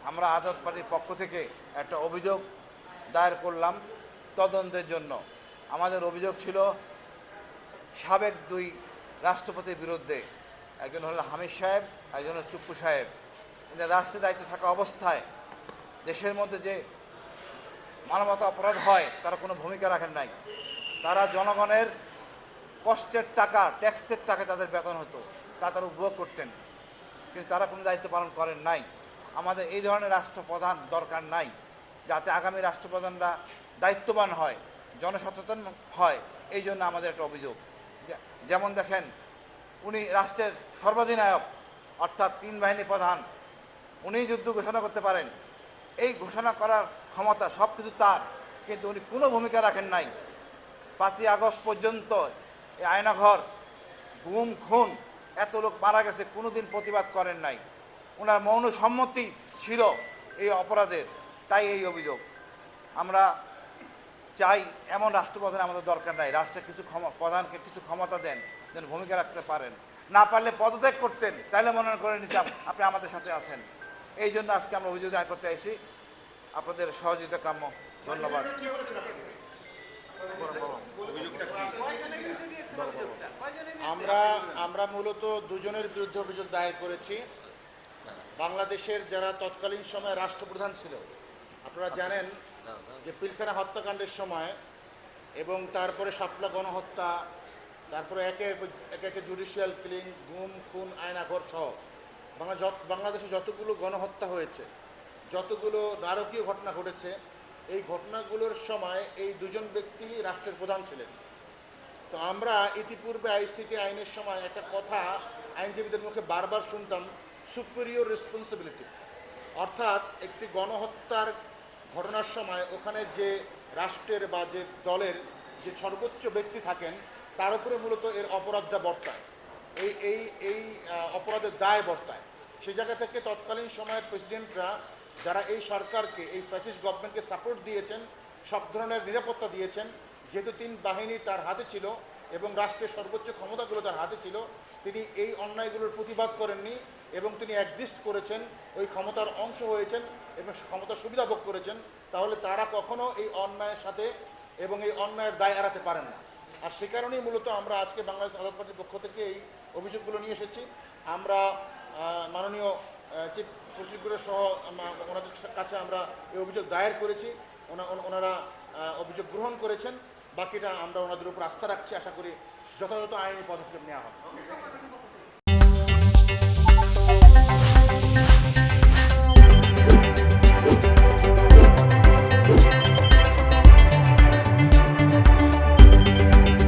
আমরা আজাদ পার্টির পক্ষ থেকে একটা অভিযোগ দায়ের করলাম তদন্তের জন্য। আমাদের অভিযোগ ছিল সাবেক দুই রাষ্ট্রপতির বিরুদ্ধে, একজন হল হামিদ সাহেব, একজন হল চুপ্পু সাহেব। এদের রাষ্ট্রের দায়িত্ব থাকা অবস্থায় দেশের মধ্যে যে মানবতা অপরাধ হয় তারা কোনো ভূমিকা রাখেন নাই। তারা জনগণের কষ্টের টাকা, ট্যাক্সের টাকা তাদের বেতন হতো, তা তারা উপভোগ করতেন, কিন্তু তারা কোনো দায়িত্ব পালন করেন নাই। আমাদের এই ধরনের রাষ্ট্রপ্রধান দরকার নাই, যাতে আগামী রাষ্ট্রপ্রধানরা দায়িত্ববান হয়, জনসচেতন হয়। এই জন্য আমাদের একটা অভিযোগ। যেমন দেখেন, উনি রাষ্ট্রের সর্বাধিনায়ক, অর্থাৎ তিন বাহিনী প্রধান, উনিই যুদ্ধ ঘোষণা করতে পারেন। এই ঘোষণা করার ক্ষমতা সব কিছু তার, কিন্তু উনি কোনো ভূমিকা রাখেন নাই। 5ই আগস্ট পর্যন্ত এই আয়নাঘর, গুম খুন, এত লোক মারা গেছে, কোনো দিন প্রতিবাদ করেন নাই। ওনার মৌন সম্মতি ছিল এই অপরাধের, তাই এই অভিযোগ। আমরা চাই এমন রাষ্ট্রপ্রধান আমাদের দরকার নাই। রাষ্ট্রের কিছু প্রধানকে কিছু ক্ষমতা দেন, যেন ভূমিকা রাখতে পারেন। না পারলে পদত্যাগ করতেন, তাইলে মনে করে নিতাম আপনি আমাদের সাথে আছেন। এই জন্য আজকে আমরা অভিযোগ দায়ের করতে আইছি। আপনাদের সহযোগিতা কাম্য। ধন্যবাদ। আমরা মূলত দুজনের বিরুদ্ধে অভিযোগ দায়ের করেছি। বাংলাদেশের যারা তৎকালীন সময়ে রাষ্ট্রপ্রধান ছিল, আপনারা জানেন যে পিলখানা হত্যাকাণ্ডের সময় এবং তারপরে শাপলা গণহত্যা, তারপরে একে একে জুডিশিয়াল কিলিং, গুম খুন, আয়নাঘর সহ বাংলাদেশে যতগুলো গণহত্যা হয়েছে, যতগুলো নারকীয় ঘটনা ঘটেছে, এই ঘটনাগুলোর সময় এই দুজন ব্যক্তি রাষ্ট্রের প্রধান ছিলেন। তো আমরা ইতিপূর্বে আইসিটি আইনের সময় একটা কথা আইনজীবীদের মুখে বারবার শুনতাম, সুপিরিয়র রেসপন্সিবিলিটি। অর্থাৎ একটি গণহত্যার ঘটনার সময় ওখানে যে রাষ্ট্রের বা যে দলের যে সর্বোচ্চ ব্যক্তি থাকেন, তার উপরে মূলত এর অপরাধটা বর্তায়, এই অপরাধের দায় বর্তায়। সেই জায়গা থেকে তৎকালীন সময়ের প্রেসিডেন্টরা যারা এই সরকারকে, এই ফ্যাসিস্ট গভর্নমেন্টকে সাপোর্ট দিয়েছেন, সব ধরনের নিরাপত্তা দিয়েছেন, যেহেতু তিন বাহিনী তার হাতে ছিল এবং রাষ্ট্রের সর্বোচ্চ ক্ষমতাগুলো তার হাতে ছিল, তিনি এই অন্যায়গুলোর প্রতিবাদ করেননি এবং তিনি এক্সিস্ট করেছেন, ওই ক্ষমতার অংশ হয়েছেন এবং ক্ষমতার সুবিধা ভোগ করেছেন। তাহলে তারা কখনো এই অন্যায়ের সাথে এবং এই অন্যায়ের দায় এড়াতে পারেন না। আর সে কারণেই মূলত আমরা আজকে বাংলাদেশ আজাদ পার্টির পক্ষ থেকে এই অভিযোগগুলো নিয়ে এসেছি। আমরা মাননীয় চিফ প্রসিকিউটর সহ ওনাদের কাছে আমরা এই অভিযোগ দায়ের করেছি। ওনারা অভিযোগ গ্রহণ করেছেন। বাকিটা আমরা ওনাদের উপর আস্থা রাখছি। আশা করি যথাযথ আইনি পদক্ষেপ নেওয়া হবে।